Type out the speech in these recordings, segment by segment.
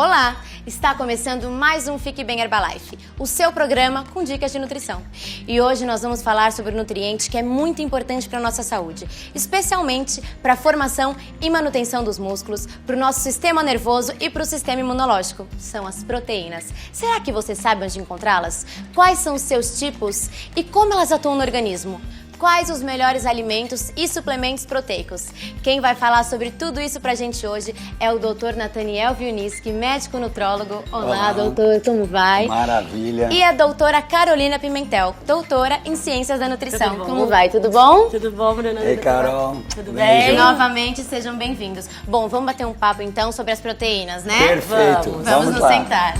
Olá! Está começando mais um Fique Bem Herbalife, o seu programa com dicas de nutrição. E hoje nós vamos falar sobre um nutriente que é muito importante para a nossa saúde, especialmente para a formação e manutenção dos músculos, para o nosso sistema nervoso e para o sistema imunológico. São as proteínas. Será que você sabe onde encontrá-las? Quais são os seus tipos e como elas atuam no organismo? Quais os melhores alimentos e suplementos proteicos? Quem vai falar sobre tudo isso pra gente hoje é o Dr. Nathaniel Viuniski, médico nutrólogo. Olá, doutor, como vai? Maravilha. E a doutora Carolina Pimentel, doutora em Ciências da Nutrição. Como vai? Tudo bom? Tudo bom, Bruna? Ei, Carol. Tudo bem? Novamente, sejam bem-vindos. Bom, vamos bater um papo então sobre as proteínas, né? Perfeito. Vamos nos lá. sentar.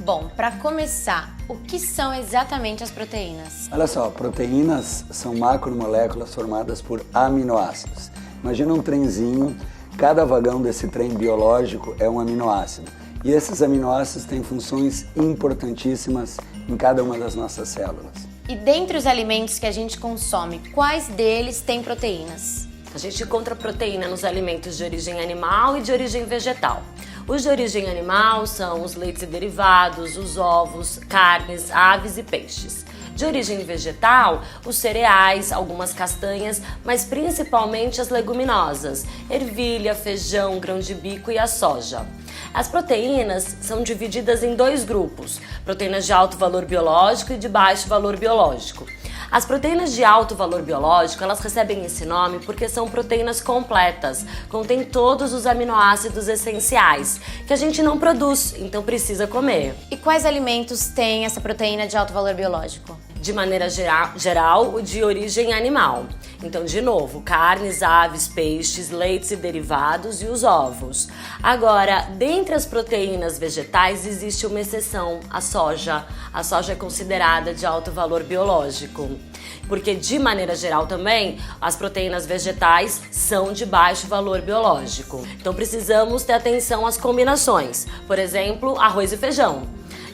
Bom, para começar, o que são exatamente as proteínas? Olha só, proteínas são macromoléculas formadas por aminoácidos. Imagina um trenzinho, cada vagão desse trem biológico é um aminoácido. E esses aminoácidos têm funções importantíssimas em cada uma das nossas células. E dentre os alimentos que a gente consome, quais deles têm proteínas? A gente encontra proteína nos alimentos de origem animal e de origem vegetal. Os de origem animal são os leites e derivados, os ovos, carnes, aves e peixes. De origem vegetal, os cereais, algumas castanhas, mas principalmente as leguminosas, ervilha, feijão, grão de bico e a soja. As proteínas são divididas em dois grupos, proteínas de alto valor biológico e de baixo valor biológico. As proteínas de alto valor biológico, elas recebem esse nome porque são proteínas completas, contêm todos os aminoácidos essenciais, que a gente não produz, então precisa comer. E quais alimentos têm essa proteína de alto valor biológico? De maneira geral, o de origem animal. Então, de novo, carnes, aves, peixes, leites e derivados e os ovos. Agora, dentre as proteínas vegetais existe uma exceção, a soja. A soja é considerada de alto valor biológico. Porque, de maneira geral também, as proteínas vegetais são de baixo valor biológico. Então, precisamos ter atenção às combinações. Por exemplo, arroz e feijão.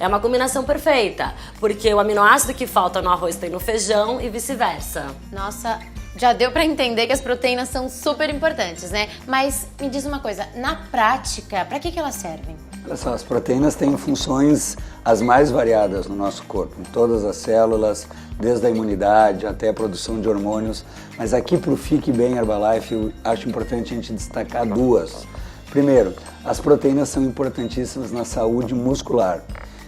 É uma combinação perfeita, porque o aminoácido que falta no arroz tem no feijão e vice-versa. Nossa, já deu pra entender que as proteínas são super importantes, né? Mas me diz uma coisa, na prática, pra que elas servem? Olha só, as proteínas têm funções as mais variadas no nosso corpo, em todas as células, desde a imunidade até a produção de hormônios. Mas aqui pro Fique Bem Herbalife, eu acho importante a gente destacar duas. Primeiro, as proteínas são importantíssimas na saúde muscular.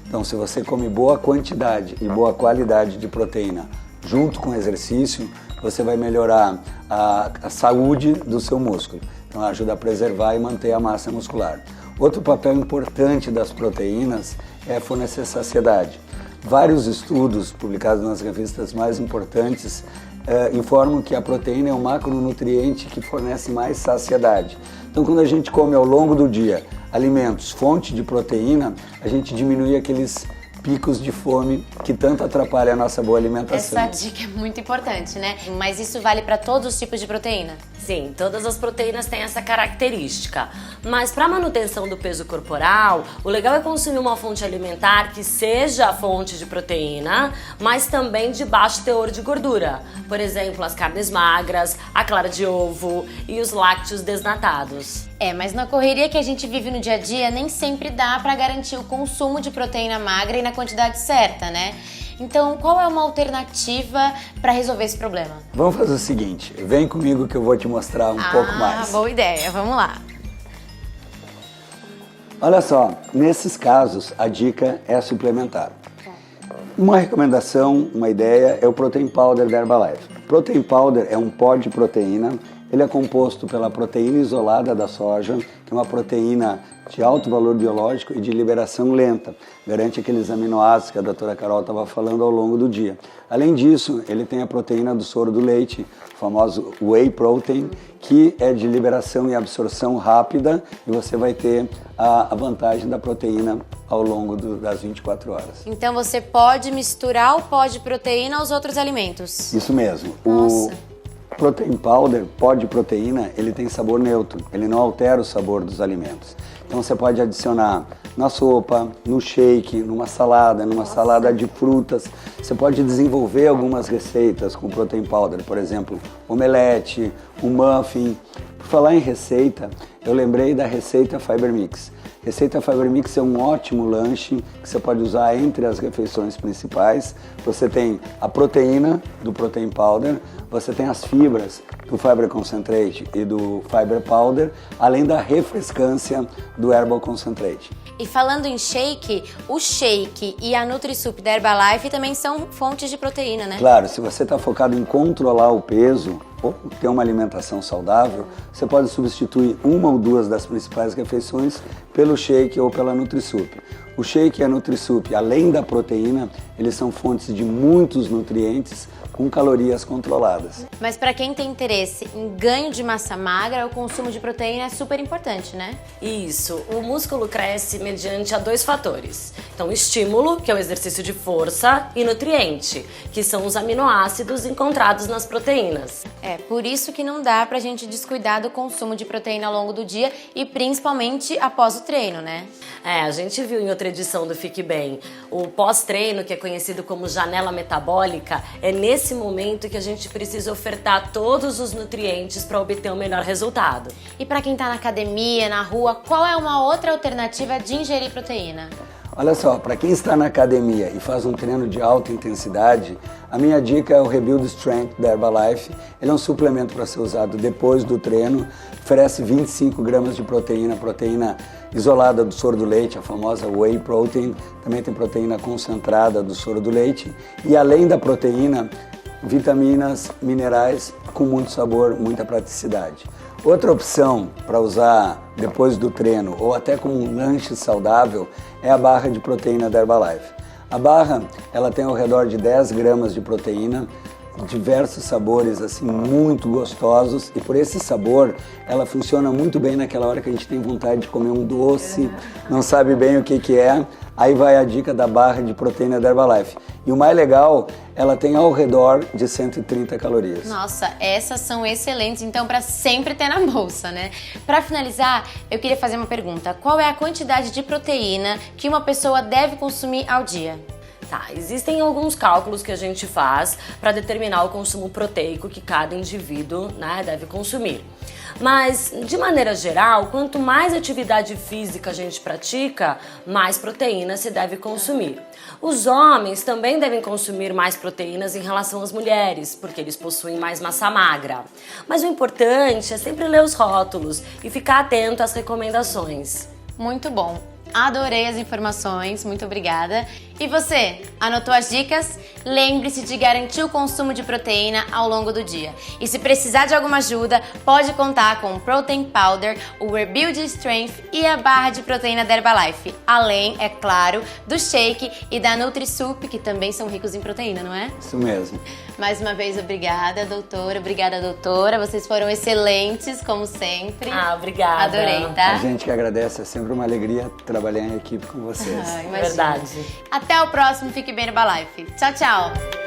Então, se você come boa quantidade e boa qualidade de proteína junto com o exercício, você vai melhorar a saúde do seu músculo. Então, ajuda a preservar e manter a massa muscular. Outro papel importante das proteínas é fornecer saciedade. Vários estudos publicados nas revistas mais importantes informam que a proteína é um macronutriente que fornece mais saciedade. Então, quando a gente come ao longo do dia alimentos, fonte de proteína, a gente diminui aqueles picos de fome que tanto atrapalham a nossa boa alimentação. Essa dica é muito importante, né? Mas isso vale para todos os tipos de proteína? Sim, todas as proteínas têm essa característica. Mas para manutenção do peso corporal, o legal é consumir uma fonte alimentar que seja a fonte de proteína, mas também de baixo teor de gordura. Por exemplo, as carnes magras, a clara de ovo e os lácteos desnatados. Mas na correria que a gente vive no dia a dia, nem sempre dá para garantir o consumo de proteína magra e na quantidade certa, né? Então, qual é uma alternativa para resolver esse problema? Vamos fazer o seguinte, vem comigo que eu vou te mostrar um pouco mais. Boa ideia, vamos lá. Olha só, nesses casos, a dica é suplementar. Uma recomendação, uma ideia é o Protein Powder da Herbalife. Protein Powder é um pó de proteína. Ele é composto pela proteína isolada da soja, que é uma proteína de alto valor biológico e de liberação lenta. Garante aqueles aminoácidos que a doutora Carol estava falando ao longo do dia. Além disso, ele tem a proteína do soro do leite, o famoso Whey Protein, que é de liberação e absorção rápida e você vai ter a vantagem da proteína ao longo das 24 horas. Então você pode misturar o pó de proteína aos outros alimentos? Isso mesmo. Nossa. O Protein Powder, pó de proteína, ele tem sabor neutro, ele não altera o sabor dos alimentos. Então você pode adicionar na sopa, no shake, numa salada de frutas. Você pode desenvolver algumas receitas com protein powder, por exemplo, omelete, um muffin. Por falar em receita, eu lembrei da receita Fiber Mix. Receita Fiber Mix é um ótimo lanche que você pode usar entre as refeições principais. Você tem a proteína do protein powder, você tem as fibras do Fiber Concentrate e do Fiber Powder, além da refrescância do Herbal Concentrate. E falando em shake, o shake e a NutriSoup da Herbalife também são fontes de proteína, né? Claro, se você está focado em controlar o peso ou ter uma alimentação saudável, você pode substituir uma ou duas das principais refeições pelo shake ou pela NutriSoup. O shake e a NutriSoup, além da proteína, eles são fontes de muitos nutrientes com calorias controladas. Mas para quem tem interesse em ganho de massa magra, o consumo de proteína é super importante, né? Isso, o músculo cresce mediante a 2 fatores. Então, estímulo, que é o exercício de força, e nutriente, que são os aminoácidos encontrados nas proteínas. É, por isso que não dá pra gente descuidar do consumo de proteína ao longo do dia e principalmente após o treino, né? É, a gente viu em outra edição do Fique Bem, o pós-treino, que é conhecido como janela metabólica, é nesse momento que a gente precisa ofertar todos os nutrientes para obter o melhor resultado. E pra quem tá na academia, na rua, qual é uma outra alternativa de ingerir proteína? Olha só, para quem está na academia e faz um treino de alta intensidade, a minha dica é o Rebuild Strength da Herbalife. Ele é um suplemento para ser usado depois do treino, oferece 25 gramas de proteína isolada do soro do leite, a famosa Whey Protein, também tem proteína concentrada do soro do leite e além da proteína, vitaminas, minerais com muito sabor, muita praticidade. Outra opção para usar depois do treino ou até como um lanche saudável é a barra de proteína da Herbalife. A barra ela tem ao redor de 10 gramas de proteína, diversos sabores assim muito gostosos e por esse sabor ela funciona muito bem naquela hora que a gente tem vontade de comer um doce, não sabe bem o que é. Aí vai a dica da barra de proteína da Herbalife. E o mais legal, ela tem ao redor de 130 calorias. Nossa, essas são excelentes, então para sempre ter na bolsa, né? Para finalizar, eu queria fazer uma pergunta. Qual é a quantidade de proteína que uma pessoa deve consumir ao dia? Tá, existem alguns cálculos que a gente faz para determinar o consumo proteico que cada indivíduo, né, deve consumir. Mas, de maneira geral, quanto mais atividade física a gente pratica, mais proteína se deve consumir. Os homens também devem consumir mais proteínas em relação às mulheres, porque eles possuem mais massa magra. Mas o importante é sempre ler os rótulos e ficar atento às recomendações. Muito bom. Adorei as informações, muito obrigada. E você, anotou as dicas? Lembre-se de garantir o consumo de proteína ao longo do dia. E se precisar de alguma ajuda, pode contar com o Protein Powder, o Rebuild Strength e a barra de proteína da Herbalife. Além, é claro, do shake e da NutriSoup, que também são ricos em proteína, não é? Isso mesmo. Mais uma vez, obrigada, doutora. Obrigada, doutora. Vocês foram excelentes, como sempre. Ah, obrigada. Adorei, tá? A gente que agradece, é sempre uma alegria trabalhar em equipe com vocês. Imagina. Verdade. Até o próximo Fique Bem Herbalife. Tchau, tchau!